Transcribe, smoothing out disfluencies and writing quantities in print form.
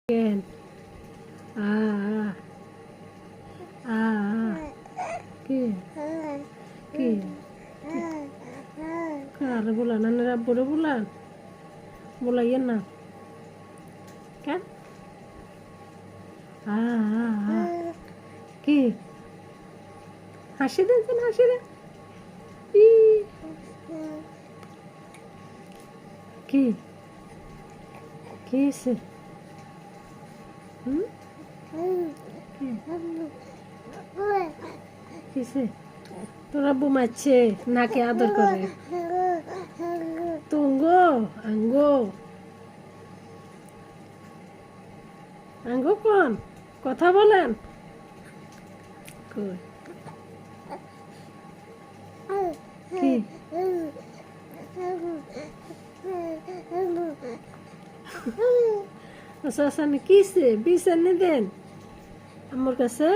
Again. কি কি কারে বলান আনার আব্বুরে বলান বলাইয়েন না কেন কি হাসি দেন হাসি দেন কি কি হয়েছে কিসে তোর আব্বু মারছে নাকে আদর করে তুঙ্গো আঙ্গো আঙ্গো কোন কথা বলেন কি আচ্ছা আচ্ছা কিসে বিষ এনে দেন আমার কাছে